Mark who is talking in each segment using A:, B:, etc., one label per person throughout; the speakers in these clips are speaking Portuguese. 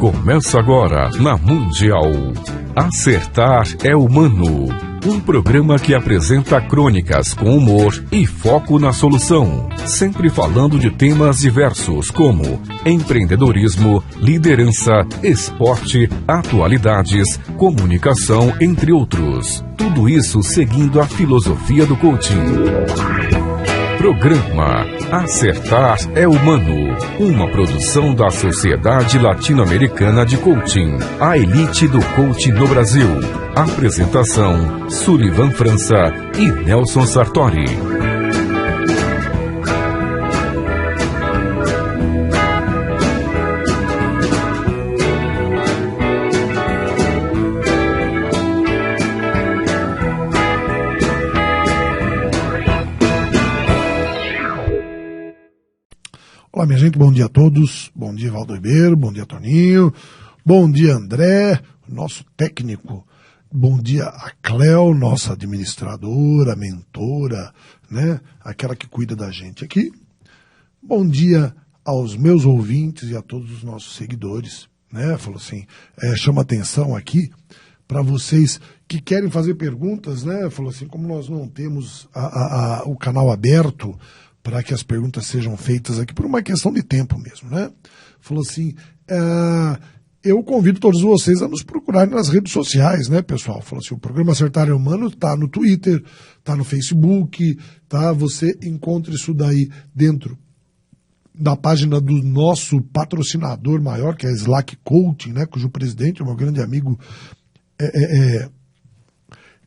A: Começa agora na Mundial. Acertar é Humano. Um programa que apresenta crônicas com humor e foco na solução. Sempre falando de temas diversos como empreendedorismo, liderança, esporte, atualidades, comunicação, entre outros. Tudo isso seguindo a filosofia do coaching. Programa Acertar é Humano, uma produção da Sociedade Latino-Americana de Coaching, a elite do coaching no Brasil. Apresentação: Sullivan França e Nelson Sartori.
B: Olá, minha gente, bom dia a todos. Bom dia, Valdo Ribeiro, bom dia, Toninho. Bom dia, André, nosso técnico. Bom dia a Cléo, nossa administradora, mentora, né? Aquela que cuida da gente aqui. Bom dia aos meus ouvintes e a todos os nossos seguidores, né? Falou assim, chama atenção aqui para vocês que querem fazer perguntas, né? Falou assim, como nós não temos o canal aberto para que as perguntas sejam feitas aqui por uma questão de tempo mesmo, né? Falou assim, eu convido todos vocês a nos procurarem nas redes sociais, né, pessoal? Falou assim, o programa Acertar é Humano está no Twitter, está no Facebook, tá? Você encontra isso daí dentro da página do nosso patrocinador maior, que é a Slack Coaching, né? Cujo presidente é o meu grande amigo,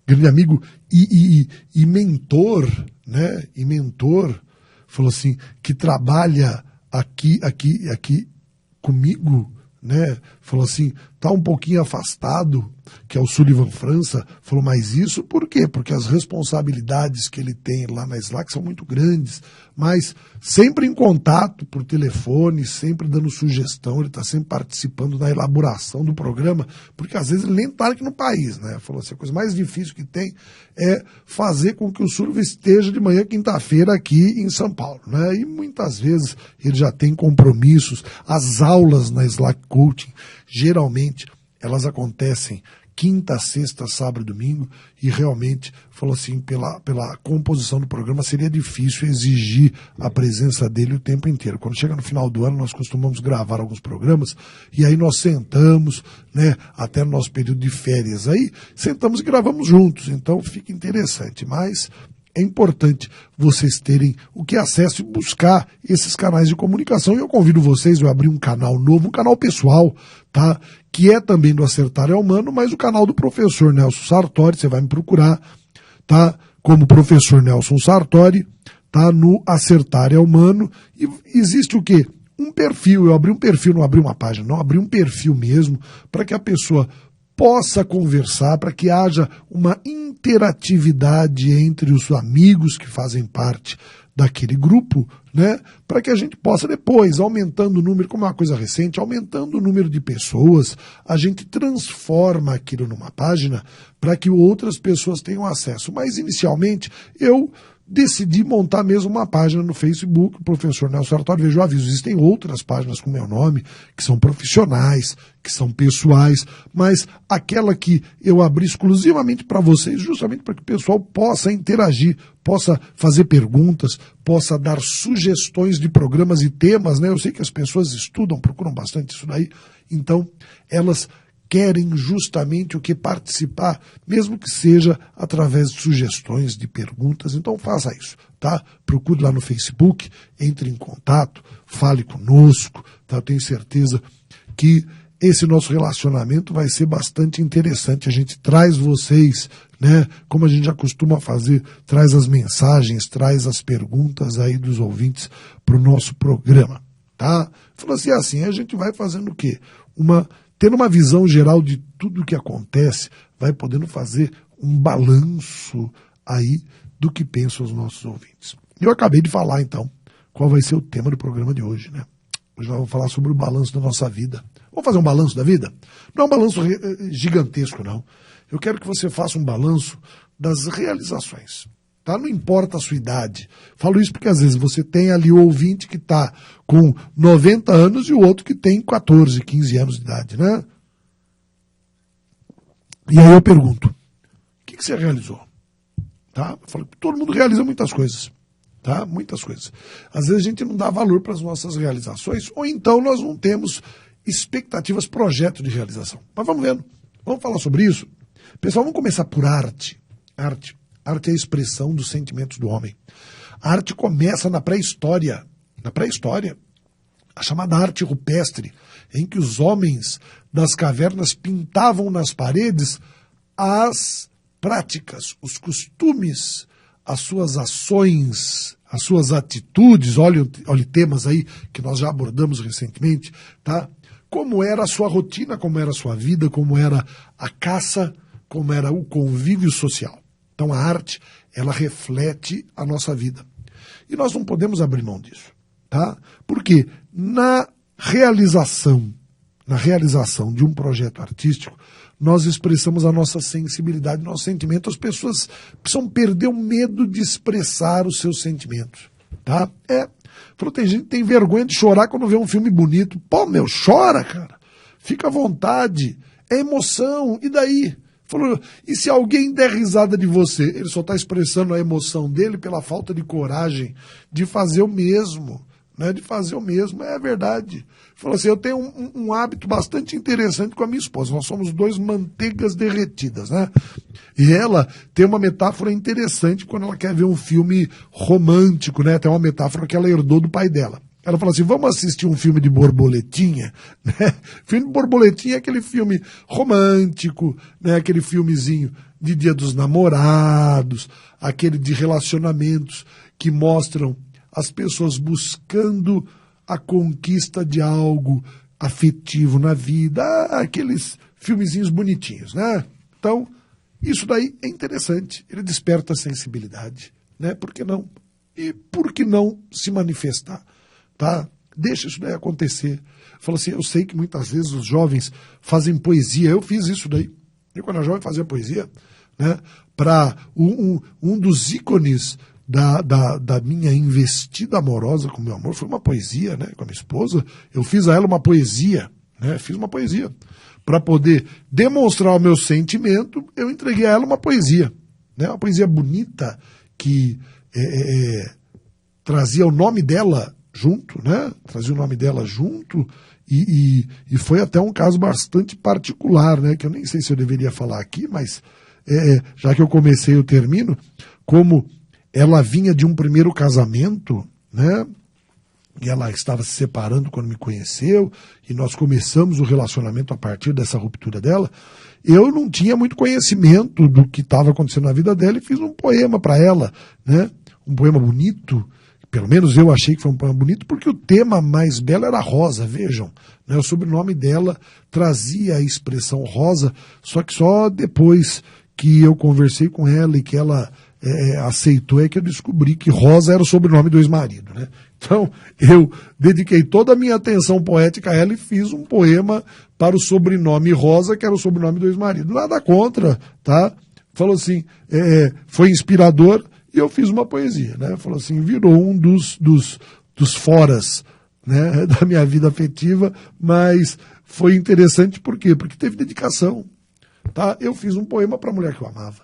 B: grande amigo e mentor, né? E mentor, falou assim, que trabalha aqui comigo, né? Falou assim, tá um pouquinho afastado, que é o Sullivan França. Falou, mas isso por quê? Porque as responsabilidades que ele tem lá na Slack são muito grandes, mas sempre em contato por telefone, sempre dando sugestão, ele está sempre participando da elaboração do programa, porque às vezes ele nem está aqui no país, né? Falou assim, a coisa mais difícil que tem é fazer com que o Sullivan esteja de manhã, quinta-feira, aqui em São Paulo, né? E muitas vezes ele já tem compromissos. As aulas na Slack Coaching, geralmente, elas acontecem quinta, sexta, sábado e domingo, e realmente, falou assim, pela composição do programa, seria difícil exigir a presença dele o tempo inteiro. Quando chega no final do ano, nós costumamos gravar alguns programas, e aí nós sentamos, né, até no nosso período de férias, aí sentamos e gravamos juntos, então fica interessante, mas é importante vocês terem o que acesso e buscar esses canais de comunicação. E eu convido vocês a abrir um canal novo, um canal pessoal, tá? Que é também do Acertar é Humano, mas o canal do professor Nelson Sartori, você vai me procurar, tá? Como professor Nelson Sartori, tá? No Acertar é Humano. E existe o quê? Um perfil. Eu abri um perfil, não abri uma página, não, abri um perfil mesmo, para que a pessoa possa conversar, para que haja uma interatividade entre os amigos que fazem parte daquele grupo, né? Para que a gente possa depois, aumentando o número, como é uma coisa recente, aumentando o número de pessoas, a gente transforma aquilo numa página para que outras pessoas tenham acesso. Mas inicialmente eu decidi montar mesmo uma página no Facebook, o professor Nelson Sartori. Veja o aviso, existem outras páginas com meu nome, que são profissionais, que são pessoais, mas aquela que eu abri exclusivamente para vocês, justamente para que o pessoal possa interagir, possa fazer perguntas, possa dar sugestões de programas e temas, né? Eu sei que as pessoas estudam, procuram bastante isso daí, então elas querem justamente o que participar, mesmo que seja através de sugestões, de perguntas. Então faça isso, tá? Procure lá no Facebook, entre em contato, fale conosco, tá? Eu tenho certeza que esse nosso relacionamento vai ser bastante interessante. A gente traz vocês, né? Como a gente já costuma fazer, traz as mensagens, traz as perguntas aí dos ouvintes para o nosso programa, tá? Falou assim, a gente vai fazendo o quê? Tendo uma visão geral de tudo o que acontece, vai podendo fazer um balanço aí do que pensam os nossos ouvintes. Eu acabei de falar, então, qual vai ser o tema do programa de hoje, né? Hoje nós vamos falar sobre o balanço da nossa vida. Vamos fazer um balanço da vida? Não é um balanço gigantesco, não. Eu quero que você faça um balanço das realizações, tá? Não importa a sua idade. Falo isso porque às vezes você tem ali o ouvinte que está com 90 anos e o outro que tem 14, 15 anos de idade, né? E aí eu pergunto, o que você realizou? Tá? Eu falo, todo mundo realiza muitas coisas. Tá? Muitas coisas. Às vezes a gente não dá valor para as nossas realizações, ou então nós não temos expectativas, projeto de realização. Mas vamos vendo. Vamos falar sobre isso? Pessoal, vamos começar por arte. Arte é a expressão dos sentimentos do homem. A arte começa na pré-história. Na pré-história, a chamada arte rupestre, em que os homens das cavernas pintavam nas paredes as práticas, os costumes, as suas ações, as suas atitudes. Olhe temas aí que nós já abordamos recentemente, tá? Como era a sua rotina, como era a sua vida, como era a caça, como era o convívio social. Então a arte, ela reflete a nossa vida. E nós não podemos abrir mão disso, tá? Porque na realização de um projeto artístico, nós expressamos a nossa sensibilidade, nosso sentimento. As pessoas precisam perder o medo de expressar os seus sentimentos, tá? Falou, tem gente que tem vergonha de chorar quando vê um filme bonito. Pô, meu, chora, cara. Fica à vontade. É emoção. E daí? Falou, e se alguém der risada de você? Ele só está expressando a emoção dele pela falta de coragem de fazer o mesmo. Né, de fazer o mesmo, é verdade. Falou assim, eu tenho um hábito bastante interessante com a minha esposa, nós somos dois manteigas derretidas, né? E ela tem uma metáfora interessante quando ela quer ver um filme romântico, né? Tem uma metáfora que ela herdou do pai dela. Ela fala assim, vamos assistir um filme de borboletinha, né? Filme de borboletinha é aquele filme romântico, né? Aquele filmezinho de Dia dos Namorados, aquele de relacionamentos que mostram as pessoas buscando a conquista de algo afetivo na vida, aqueles filmezinhos bonitinhos, né? Então, isso daí é interessante, ele desperta a sensibilidade, né? Por que não? E por que não se manifestar, tá? Deixa isso daí acontecer. Fala assim, eu sei que muitas vezes os jovens fazem poesia, eu fiz isso daí. Eu, quando era jovem, fazia poesia, né? Para um dos ícones da minha investida amorosa com meu amor foi uma poesia, né? Com a minha esposa, eu fiz a ela uma poesia, né? Fiz uma poesia. Para poder demonstrar o meu sentimento, eu entreguei a ela uma poesia, né? Uma poesia bonita que trazia o nome dela junto, né? Trazia o nome dela junto e foi até um caso bastante particular, né? Que eu nem sei se eu deveria falar aqui, mas já que eu comecei, eu termino. Como ela vinha de um primeiro casamento, né? E ela estava se separando quando me conheceu, e nós começamos o relacionamento a partir dessa ruptura dela. Eu não tinha muito conhecimento do que estava acontecendo na vida dela e fiz um poema para ela, né? Um poema bonito, pelo menos eu achei que foi um poema bonito, porque o tema mais belo era rosa, vejam, né? O sobrenome dela trazia a expressão rosa, só que só depois que eu conversei com ela e que ela aceitou é que eu descobri que Rosa era o sobrenome do ex-marido, né? Então, eu dediquei toda a minha atenção poética a ela e fiz um poema para o sobrenome Rosa, que era o sobrenome do ex-marido. Nada contra, tá? Falou assim, foi inspirador e eu fiz uma poesia, né? Falou assim, virou um dos foras, né, da minha vida afetiva, mas foi interessante por quê? Porque teve dedicação, tá? Eu fiz um poema para a mulher que eu amava,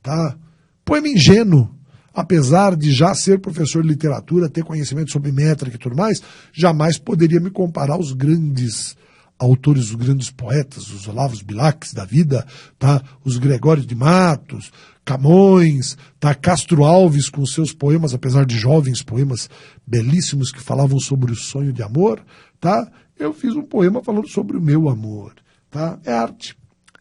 B: tá? Poema ingênuo, apesar de já ser professor de literatura, ter conhecimento sobre métrica e tudo mais, jamais poderia me comparar aos grandes autores, os grandes poetas, os Olavos Bilacs da vida, tá? Os Gregório de Matos, Camões, tá? Castro Alves com seus poemas, apesar de jovens, poemas belíssimos que falavam sobre o sonho de amor, tá? Eu fiz um poema falando sobre o meu amor, tá? É arte,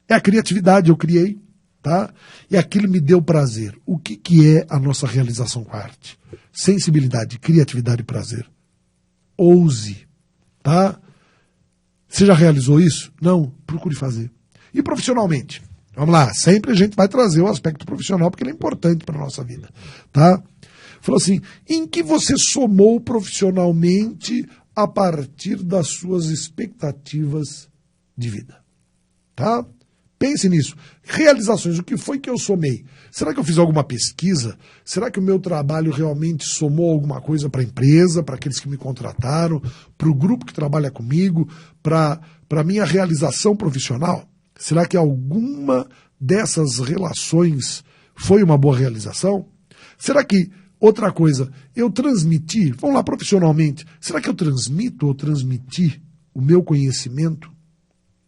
B: é a criatividade, eu criei. Tá? E aquilo me deu prazer. O que é a nossa realização com a arte? Sensibilidade, criatividade e prazer. Ouse. Tá? Você já realizou isso? Não? Procure fazer. E profissionalmente? Vamos lá, sempre a gente vai trazer o aspecto profissional porque ele é importante para a nossa vida. Tá? Falou assim, em que você somou profissionalmente a partir das suas expectativas de vida? Tá? Pense nisso. Realizações, o que foi que eu somei? Será que eu fiz alguma pesquisa? Será que o meu trabalho realmente somou alguma coisa para a empresa, para aqueles que me contrataram, para o grupo que trabalha comigo, para a minha realização profissional? Será que alguma dessas relações foi uma boa realização? Será que, outra coisa, eu transmiti, vamos lá, profissionalmente, será que eu transmito ou transmiti o meu conhecimento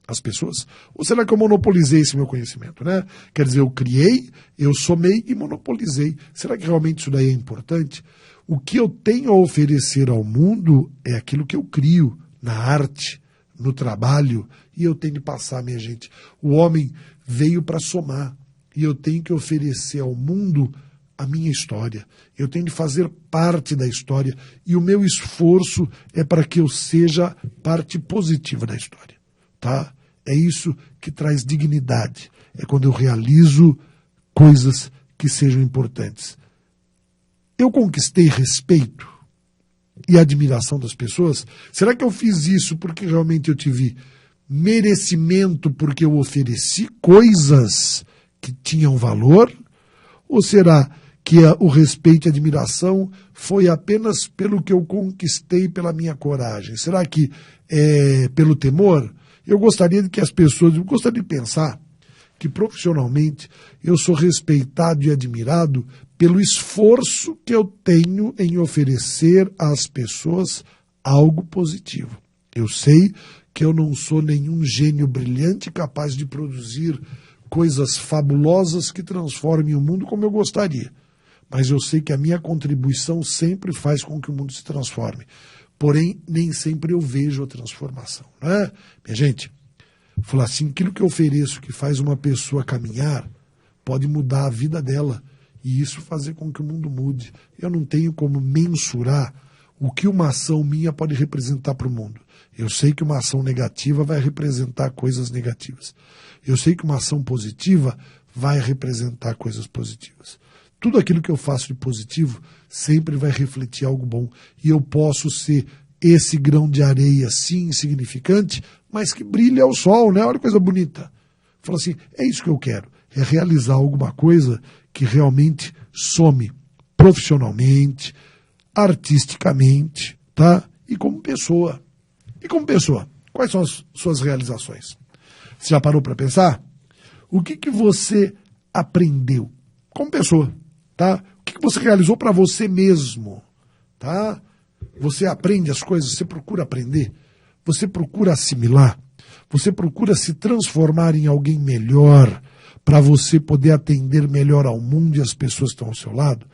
B: às pessoas? Ou será que eu monopolizei esse meu conhecimento, né? Quer dizer, eu criei, eu somei e monopolizei. Será que realmente isso daí é importante? O que eu tenho a oferecer ao mundo é aquilo que eu crio na arte, no trabalho, e eu tenho de passar, minha gente. O homem veio para somar, e eu tenho que oferecer ao mundo a minha história. Eu tenho de fazer parte da história, e o meu esforço é para que eu seja parte positiva da história, tá? É isso que traz dignidade. É quando eu realizo coisas que sejam importantes. Eu conquistei respeito e admiração das pessoas? Será que eu fiz isso porque realmente eu tive merecimento porque eu ofereci coisas que tinham valor? Ou será que o respeito e a admiração foi apenas pelo que eu conquistei pela minha coragem? Será que é pelo temor? Eu gostaria de pensar que profissionalmente eu sou respeitado e admirado pelo esforço que eu tenho em oferecer às pessoas algo positivo. Eu sei que eu não sou nenhum gênio brilhante capaz de produzir coisas fabulosas que transformem o mundo como eu gostaria. Mas eu sei que a minha contribuição sempre faz com que o mundo se transforme. Porém, nem sempre eu vejo a transformação, né? Minha gente, falar assim, aquilo que eu ofereço que faz uma pessoa caminhar pode mudar a vida dela e isso fazer com que o mundo mude. Eu não tenho como mensurar o que uma ação minha pode representar para o mundo. Eu sei que uma ação negativa vai representar coisas negativas. Eu sei que uma ação positiva vai representar coisas positivas. Tudo aquilo que eu faço de positivo sempre vai refletir algo bom. E eu posso ser esse grão de areia, sim, insignificante, mas que brilha ao sol, né? Olha que coisa bonita. Fala assim, é isso que eu quero. É realizar alguma coisa que realmente some profissionalmente, artisticamente, tá? E como pessoa. Quais são as suas realizações? Você já parou para pensar? O que você aprendeu como pessoa, tá? O que você realizou para você mesmo, tá? Você aprende as coisas, você procura aprender, você procura assimilar, você procura se transformar em alguém melhor para você poder atender melhor ao mundo e às pessoas que estão ao seu lado,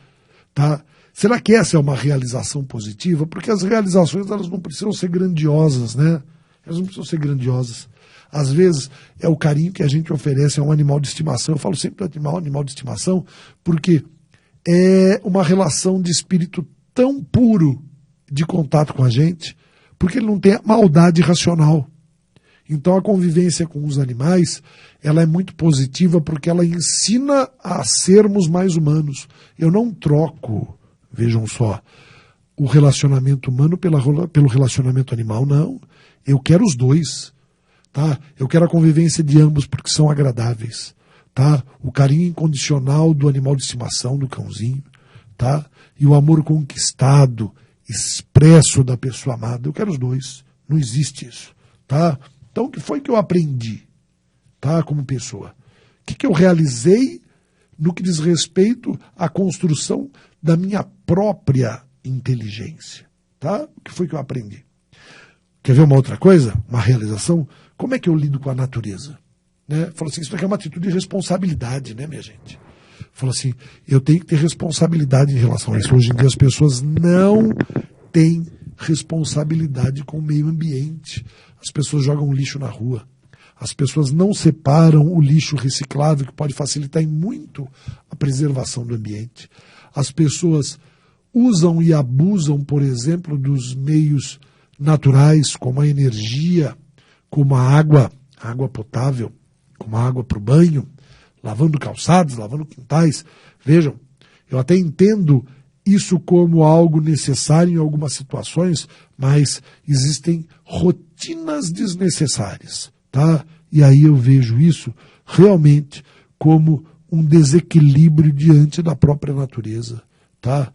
B: tá? Será que essa é uma realização positiva? Porque as realizações, elas não precisam ser grandiosas, né? Elas não precisam ser grandiosas. Às vezes é o carinho que a gente oferece a um animal de estimação. Eu falo sempre do animal de estimação porque é uma relação de espírito tão puro de contato com a gente, porque ele não tem a maldade racional. Então a convivência com os animais, ela é muito positiva porque ela ensina a sermos mais humanos. Eu não troco, vejam só, o relacionamento humano pelo relacionamento animal, não. Eu quero os dois, tá? Eu quero a convivência de ambos porque são agradáveis, tá? O carinho incondicional do animal de estimação, do cãozinho, tá? E o amor conquistado, expresso da pessoa amada. Eu quero os dois. Não existe isso, tá? Então, o que foi que eu aprendi, tá, como pessoa? O que eu realizei no que diz respeito à construção da minha própria inteligência, tá? O que foi que eu aprendi? Quer ver uma outra coisa? Uma realização? Como é que eu lido com a natureza? Né? Falo assim, isso aqui é uma atitude de responsabilidade, né, minha gente? Falo assim, eu tenho que ter responsabilidade em relação a isso. Hoje em dia as pessoas não têm responsabilidade com o meio ambiente. As pessoas jogam lixo na rua. As pessoas não separam o lixo reciclável, que pode facilitar em muito a preservação do ambiente. As pessoas usam e abusam, por exemplo, dos meios naturais, como a energia, como a água potável, como a água para o banho, lavando calçados, lavando quintais. Vejam, eu até entendo isso como algo necessário em algumas situações, mas existem rotinas desnecessárias, tá? E aí eu vejo isso realmente como um desequilíbrio diante da própria natureza, tá?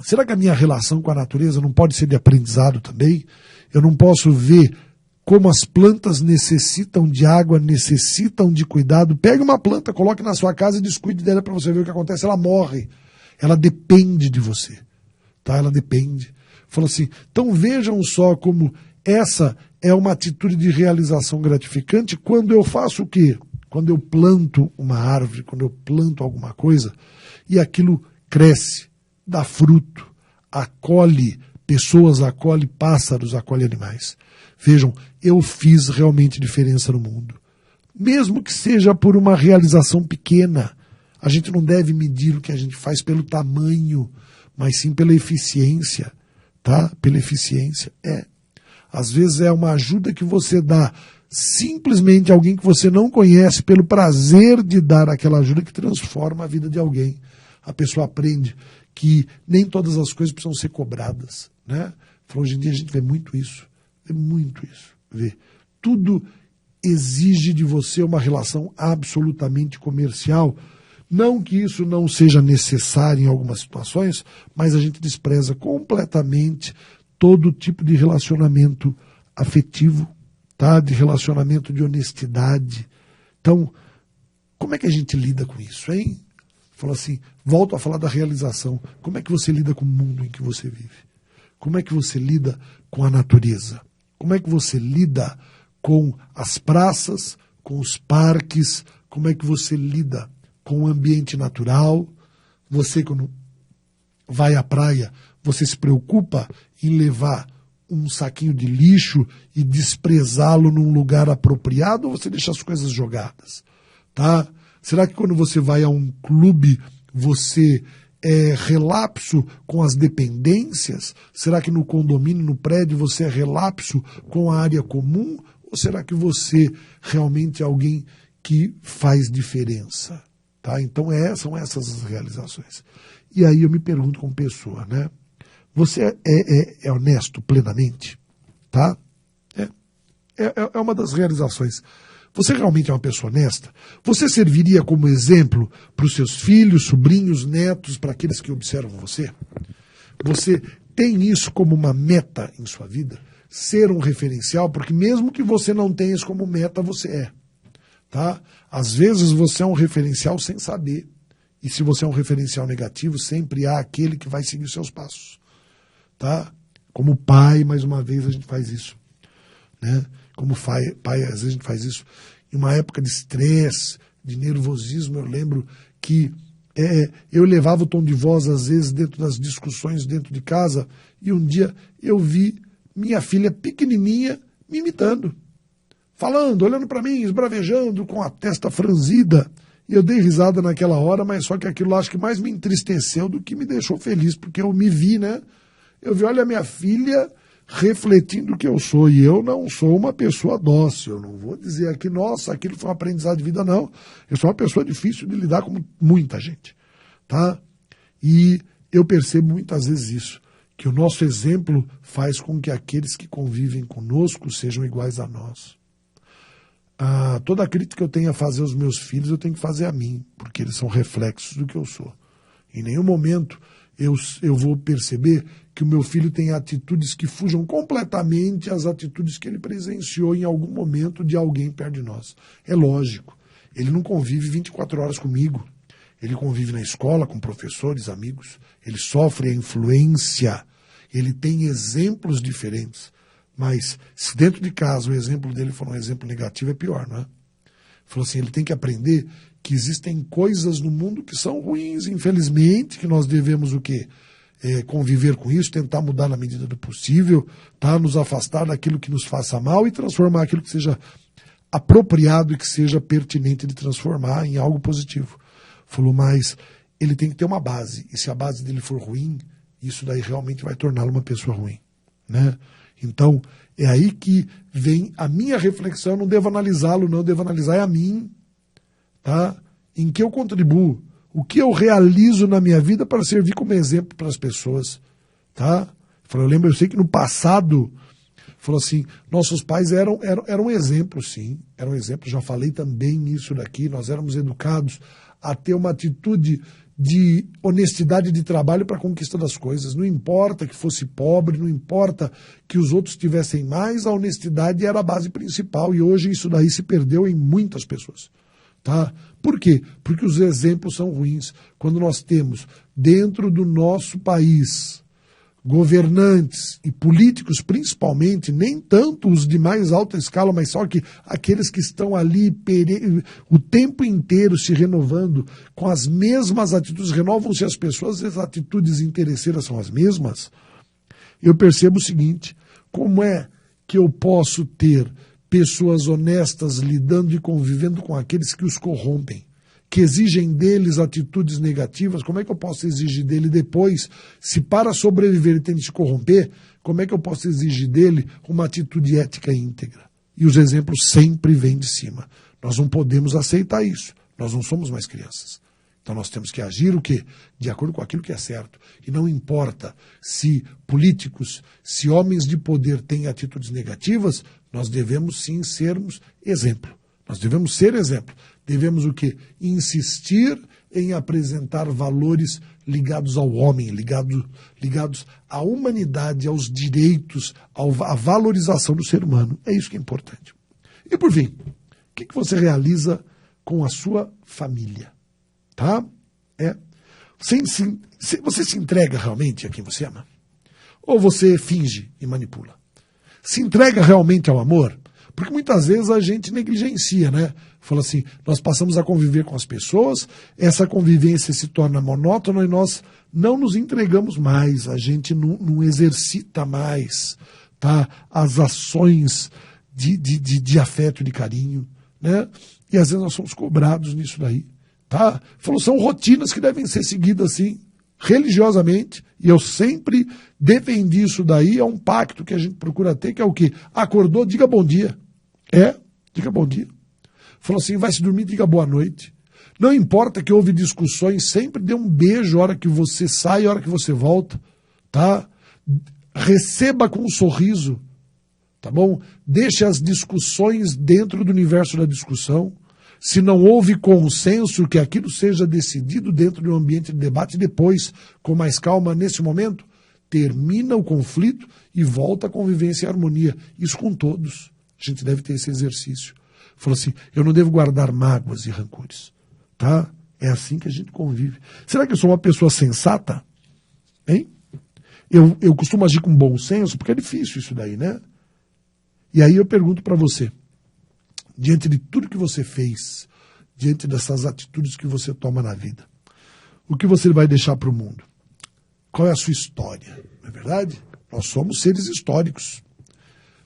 B: Será que a minha relação com a natureza não pode ser de aprendizado também? Eu não posso ver como as plantas necessitam de água, necessitam de cuidado. Pegue uma planta, coloque na sua casa e descuide dela para você ver o que acontece. Ela morre. Ela depende de você. Tá? Ela depende. Fala assim, então vejam só como essa é uma atitude de realização gratificante quando eu faço o quê? Quando eu planto uma árvore, quando eu planto alguma coisa e aquilo cresce, dá fruto, acolhe pessoas, acolhe pássaros, acolhe animais. Vejam, eu fiz realmente diferença no mundo. Mesmo que seja por uma realização pequena, a gente não deve medir o que a gente faz pelo tamanho, mas sim pela eficiência, tá? Pela eficiência, Às vezes é uma ajuda que você dá simplesmente a alguém que você não conhece, pelo prazer de dar aquela ajuda que transforma a vida de alguém. A pessoa aprende que nem todas as coisas precisam ser cobradas, né? Hoje em dia a gente vê muito isso. Tudo exige de você uma relação absolutamente comercial. Não que isso não seja necessário em algumas situações, mas a gente despreza completamente todo tipo de relacionamento afetivo, tá? De relacionamento de honestidade. Então, como é que a gente lida com isso, hein? Fala assim, volto a falar da realização. Como é que você lida com o mundo em que você vive? Como é que você lida com a natureza? Como é que você lida com as praças, com os parques? Como é que você lida com o ambiente natural? Você, quando vai à praia, você se preocupa em levar um saquinho de lixo e desprezá-lo num lugar apropriado, ou você deixa as coisas jogadas? Tá? Será que quando você vai a um clube, você é relapso com as dependências? Será que no condomínio, no prédio, você é relapso com a área comum? Ou será que você realmente é alguém que faz diferença? Tá? Então são essas as realizações. E aí eu me pergunto como pessoa, né? Você é honesto plenamente? Tá? É uma das realizações. Você realmente é uma pessoa honesta? Você serviria como exemplo para os seus filhos, sobrinhos, netos, para aqueles que observam você? Você tem isso como uma meta em sua vida? Ser um referencial? Porque mesmo que você não tenha isso como meta, você é. Tá? Às vezes você é um referencial sem saber. E se você é um referencial negativo, sempre há aquele que vai seguir os seus passos. Tá? Como pai, mais uma vez, a gente faz isso. Né? Como pai, às vezes a gente faz isso. Em uma época de estresse, de nervosismo, eu lembro que eu levava o tom de voz, às vezes, dentro das discussões dentro de casa, e um dia eu vi minha filha pequenininha me imitando, falando, olhando para mim, esbravejando, com a testa franzida. E eu dei risada naquela hora, mas só que aquilo acho que mais me entristeceu do que me deixou feliz, porque eu me vi, né? Eu vi, olha, minha filha refletindo o que eu sou, e eu não sou uma pessoa dócil. Eu não vou dizer aqui, nossa, aquilo foi um aprendizado de vida, não. Eu sou uma pessoa difícil de lidar com muita gente, tá? E eu percebo muitas vezes isso, que o nosso exemplo faz com que aqueles que convivem conosco sejam iguais a nós. Toda a crítica que eu tenho a fazer aos meus filhos, eu tenho que fazer a mim, porque eles são reflexos do que eu sou. Em nenhum momento eu vou perceber que o meu filho tem atitudes que fujam completamente às atitudes que ele presenciou em algum momento de alguém perto de nós. É lógico, ele não convive 24 horas comigo. Ele convive na escola com professores, amigos. Ele sofre a influência. Ele tem exemplos diferentes. Mas se dentro de casa o exemplo dele for um exemplo negativo, é pior, não é? Falou assim, ele tem que aprender que existem coisas no mundo que são ruins, infelizmente, que nós devemos o quê? Conviver com isso, tentar mudar na medida do possível, tá? Nos afastar daquilo que nos faça mal e transformar aquilo que seja apropriado e que seja pertinente de transformar em algo positivo. Falou, mas ele tem que ter uma base, e se a base dele for ruim, isso daí realmente vai torná-lo uma pessoa ruim, né? Então, é aí que vem a minha reflexão, eu não devo analisá-lo, não, eu devo analisar a mim, tá? Em que eu contribuo, o que eu realizo na minha vida para servir como exemplo para as pessoas, tá? Eu sei que no passado Falou assim, nossos pais eram um exemplo, sim, eram um exemplo, já falei também nisso daqui, nós éramos educados a ter uma atitude de honestidade de trabalho para a conquista das coisas. Não importa que fosse pobre, não importa que os outros tivessem mais, a honestidade era a base principal, e hoje isso daí se perdeu em muitas pessoas. Tá? Por quê? Porque os exemplos são ruins. Quando nós temos dentro do nosso país governantes e políticos principalmente, nem tanto os de mais alta escala, mas só que aqueles que estão ali o tempo inteiro se renovando com as mesmas atitudes, renovam-se as pessoas, as atitudes interesseiras são as mesmas, eu percebo o seguinte, como é que eu posso ter pessoas honestas lidando e convivendo com aqueles que os corrompem, que exigem deles atitudes negativas? Como é que eu posso exigir dele depois, se para sobreviver ele tem de se corromper, como é que eu posso exigir dele uma atitude ética íntegra? E os exemplos sempre vêm de cima. Nós não podemos aceitar isso. Nós não somos mais crianças. Então nós temos que agir o quê? De acordo com aquilo que é certo. E não importa se políticos, se homens de poder têm atitudes negativas, nós devemos sim sermos exemplo. Nós devemos ser exemplo. Devemos o quê? Insistir em apresentar valores ligados ao homem, ligados à humanidade, aos direitos, à valorização do ser humano. É isso que é importante. E por fim, o que você realiza com a sua família? Tá? Você se entrega realmente a quem você ama? Ou você finge e manipula? Se entrega realmente ao amor? Porque muitas vezes a gente negligencia, né? Fala assim, nós passamos a conviver com as pessoas, essa convivência se torna monótona e nós não nos entregamos mais, a gente não exercita mais, tá? As ações de afeto e de carinho, né? E às vezes nós somos cobrados nisso daí, tá? Falou, são rotinas que devem ser seguidas assim, religiosamente, e eu sempre defendi isso daí, é um pacto que a gente procura ter, que é o quê? Acordou, diga bom dia. Diga bom dia. Falou assim, vai se dormir, diga boa noite. Não importa que houve discussões, sempre dê um beijo a hora que você sai, a hora que você volta, tá? Receba com um sorriso, tá bom? Deixe as discussões dentro do universo da discussão. Se não houve consenso, que aquilo seja decidido dentro de um ambiente de debate, depois, com mais calma, nesse momento, termina o conflito e volta a convivência e harmonia. Isso com todos. A gente deve ter esse exercício. Falou assim, eu não devo guardar mágoas e rancores. Tá? É assim que a gente convive. Será que eu sou uma pessoa sensata? Hein? Eu costumo agir com bom senso, porque é difícil isso daí, né? E aí eu pergunto para você, diante de tudo que você fez, diante dessas atitudes que você toma na vida, o que você vai deixar para o mundo? Qual é a sua história? Não é verdade? Nós somos seres históricos.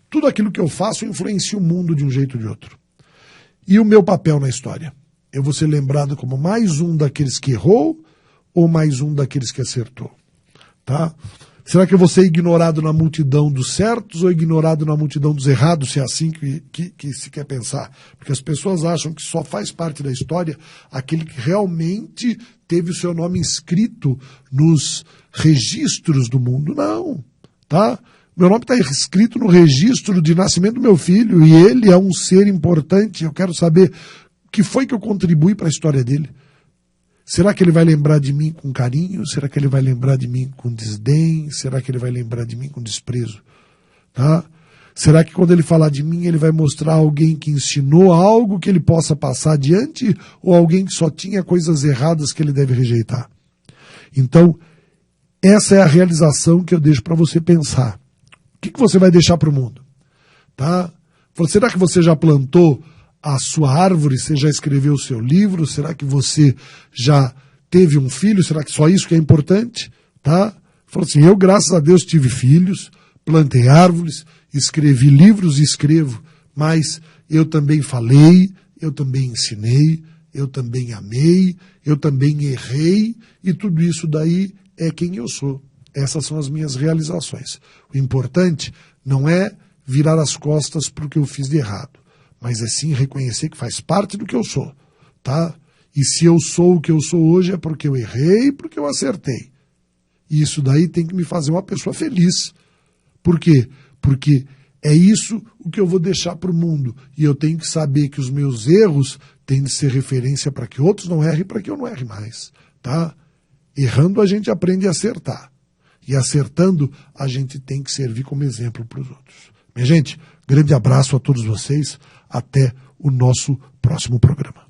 B: Tudo aquilo que eu faço influencia o mundo de um jeito ou de outro. E o meu papel na história? Eu vou ser lembrado como mais um daqueles que errou ou mais um daqueles que acertou? Tá? Será que eu vou ser ignorado na multidão dos certos ou ignorado na multidão dos errados, se é assim que se quer pensar? Porque as pessoas acham que só faz parte da história aquele que realmente teve o seu nome inscrito nos registros do mundo. Não, tá? Meu nome está escrito no registro de nascimento do meu filho e ele é um ser importante. Eu quero saber o que foi que eu contribuí para a história dele. Será que ele vai lembrar de mim com carinho? Será que ele vai lembrar de mim com desdém? Será que ele vai lembrar de mim com desprezo? Tá? Será que quando ele falar de mim, ele vai mostrar alguém que ensinou algo que ele possa passar adiante ou alguém que só tinha coisas erradas que ele deve rejeitar? Então, essa é a realização que eu deixo para você pensar. O que você vai deixar para o mundo? Tá? Será que você já plantou a sua árvore? Você já escreveu o seu livro? Será que você já teve um filho? Será que só isso que é importante? Tá? Falou assim, eu graças a Deus tive filhos, plantei árvores, escrevi livros e escrevo, mas eu também falei, eu também ensinei, eu também amei, eu também errei, e tudo isso daí é quem eu sou. Essas são as minhas realizações. O importante não é virar as costas para o que eu fiz de errado, mas é sim reconhecer que faz parte do que eu sou, tá? E se eu sou o que eu sou hoje é porque eu errei, porque eu acertei. E isso daí tem que me fazer uma pessoa feliz. Por quê? Porque É isso o que eu vou deixar para o mundo. E eu tenho que saber que os meus erros têm de ser referência para que outros não errem, para que eu não erre mais. Tá? Errando, a gente aprende a acertar. E acertando, a gente tem que servir como exemplo para os outros. Minha gente, grande abraço a todos vocês. Até o nosso próximo programa.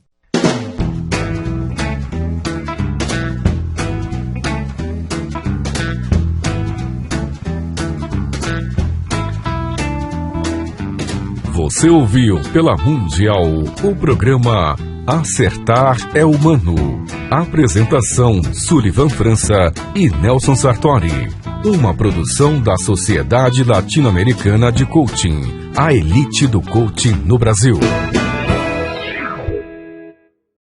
A: Você ouviu pela Mundial o programa Acertar é Humano. Apresentação Sullivan França e Nelson Sartori. Uma produção da Sociedade Latino-Americana de Coaching, a elite do coaching no Brasil.